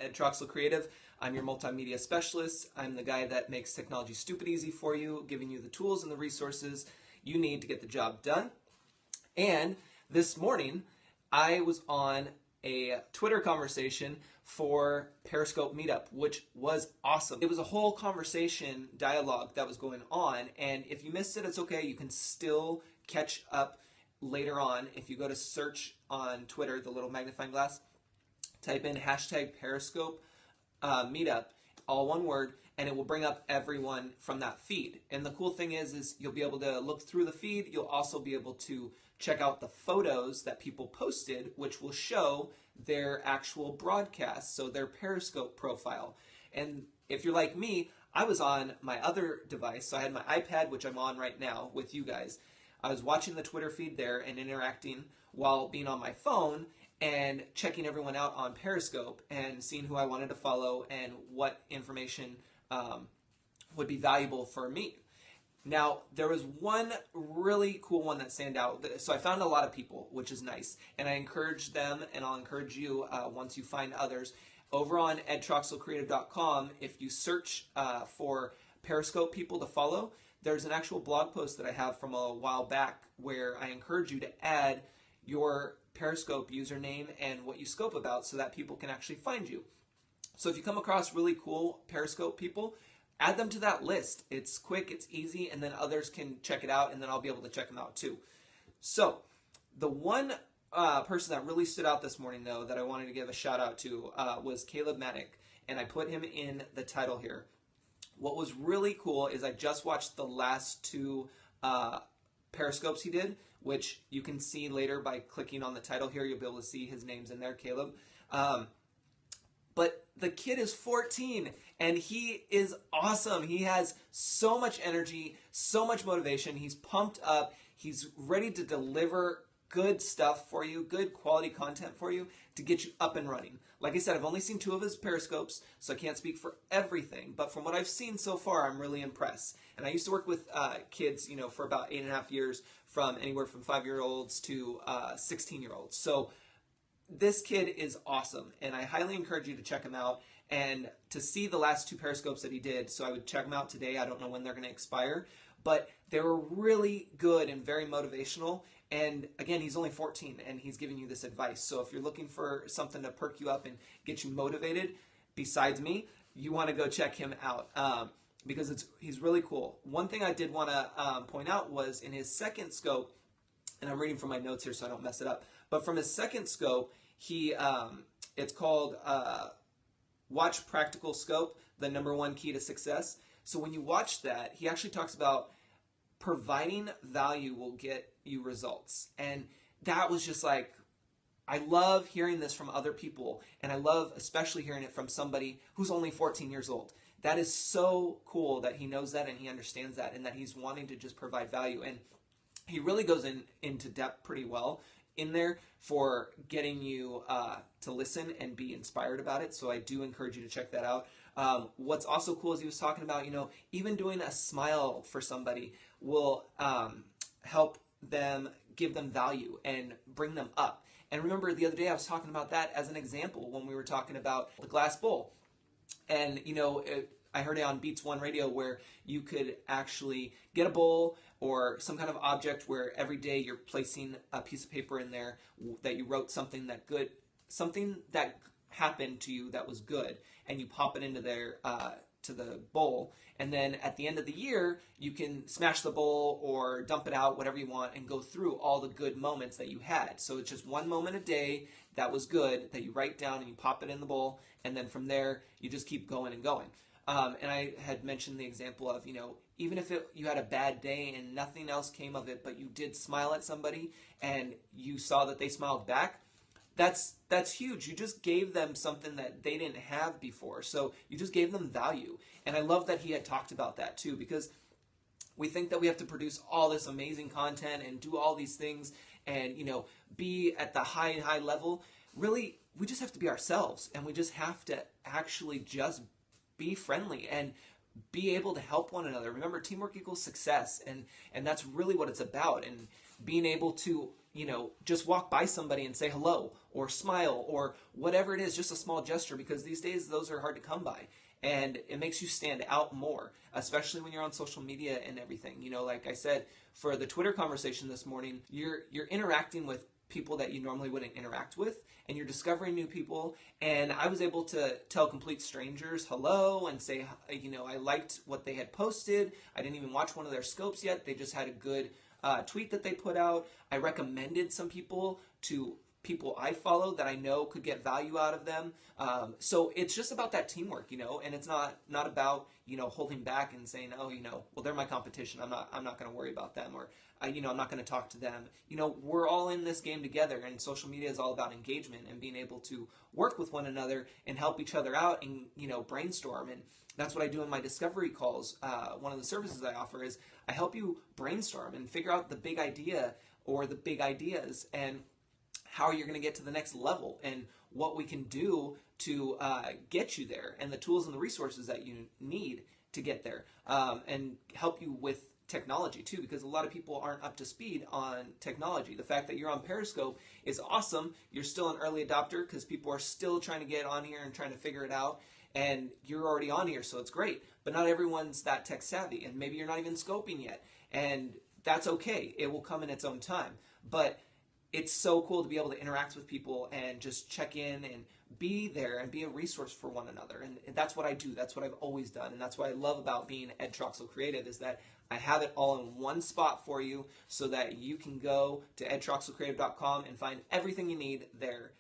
Ed Troxel Creative. I'm your multimedia specialist. I'm the guy that makes technology stupid easy for you, giving you the tools and the resources you need to get the job done. And this morning, I was on a Twitter conversation for Periscope meetup, which was awesome. It was a whole conversation dialogue that was going on, and if you missed it, it's okay. You can still catch up later on. If you go to search on Twitter, the little magnifying glass, type in hashtag Periscope meetup, all one word, and it will bring up everyone from that feed. And the cool thing is you'll be able to look through the feed. You'll also be able to check out the photos that people posted, which will show their actual broadcast, so their Periscope profile. And if you're like me, I was on my other device, so I had my iPad, which I'm on right now with you guys. I was watching the Twitter feed there and interacting while being on my phone and checking everyone out on Periscope and seeing who I wanted to follow and what information would be valuable for me. Now, there was one really cool one that stand out. So I found a lot of people, which is nice. And I encourage them, and I'll encourage you once you find others. Over on edtroxelcreative.com, if you search for Periscope people to follow, there's an actual blog post that I have from a while back where I encourage you to add your Periscope username and what you scope about so that people can actually find you. So if you come across really cool Periscope people, add them to that list. It's quick, it's easy, and then others can check it out, and then I'll be able to check them out too. So the one person that really stood out this morning, though, that I wanted to give a shout out to was Caleb Manick, and I put him in the title here. What was really cool is I just watched the last two Periscopes he did, which you can see later by clicking on the title here. You'll be able to see his name's in there, Caleb. But the kid is 14, and he is awesome. He has so much energy, so much motivation. He's pumped up. He's ready to deliver good stuff for you, good quality content for you to get you up and running. Like I said, I've only seen 2 of his Periscopes, so I can't speak for everything. But from what I've seen so far, I'm really impressed. And I used to work with kids, for about 8.5 years, from anywhere from 5-year-olds to 16-year-olds. So this kid is awesome, and I highly encourage you to check him out and to see the last 2 Periscopes that he did. So I would check them out today. I don't know when they're going to expire, but they were really good and very motivational. And again, he's only 14, and he's giving you this advice. So if you're looking for something to perk you up and get you motivated, besides me, you want to go check him out because he's really cool. One thing I did want to point out was in his second scope, and I'm reading from my notes here so I don't mess it up, but from his second scope, it's called Watch Practical Scope, the #1 key to success. So when you watch that, he actually talks about providing value will get you results. And that was just like, I love hearing this from other people, and I love especially hearing it from somebody who's only 14 years old. That is so cool that he knows that and he understands that and that he's wanting to just provide value. And he really goes into depth pretty well in there for getting you to listen and be inspired about it. So I do encourage you to check that out. What's also cool is he was talking about, even doing a smile for somebody will help them, give them value and bring them up. And remember the other day I was talking about that as an example when we were talking about the glass bowl. And, I heard it on Beats One Radio where you could actually get a bowl or some kind of object where every day you're placing a piece of paper in there that you wrote something that happened to you that was good, and you pop it into there to the bowl, and then at the end of the year you can smash the bowl or dump it out, whatever you want, and go through all the good moments that you had. So it's just one moment a day that was good that you write down and you pop it in the bowl, and then from there you just keep going and going. And I had mentioned the example of, even if you had a bad day and nothing else came of it, but you did smile at somebody and you saw that they smiled back, that's huge. You just gave them something that they didn't have before. So you just gave them value. And I love that he had talked about that too, because we think that we have to produce all this amazing content and do all these things and, be at the high level. Really, we just have to be ourselves, and we just have to actually just be friendly and be able to help one another. Remember, teamwork equals success, and that's really what it's about. And being able to just walk by somebody and say hello or smile or whatever it is, just a small gesture, because these days those are hard to come by. And it makes you stand out more, especially when you're on social media and everything. Like I said, for the Twitter conversation this morning, you're interacting with people that you normally wouldn't interact with, and you're discovering new people. And I was able to tell complete strangers hello and say, I liked what they had posted. I didn't even watch one of their scopes yet. They just had a good tweet that they put out. I recommended some people to people I follow that I know could get value out of them. So it's just about that teamwork, and it's not about, holding back and saying, oh, well, they're my competition. I'm not going to worry about them, or, I'm not going to talk to them. We're all in this game together, and social media is all about engagement and being able to work with one another and help each other out and, brainstorm. And that's what I do in my discovery calls. One of the services I offer is I help you brainstorm and figure out the big idea or the big ideas, and how you're going to get to the next level, and what we can do to get you there, and the tools and the resources that you need to get there, and help you with technology too, because a lot of people aren't up to speed on technology. The fact that you're on Periscope is awesome. You're still an early adopter because people are still trying to get on here and trying to figure it out, and you're already on here, so it's great. But not everyone's that tech savvy, and maybe you're not even scoping yet, and that's okay. It will come in its own time. But it's so cool to be able to interact with people and just check in and be there and be a resource for one another. And that's what I do. That's what I've always done. And that's what I love about being Ed Troxel Creative, is that I have it all in one spot for you, so that you can go to edtroxelcreative.com and find everything you need there.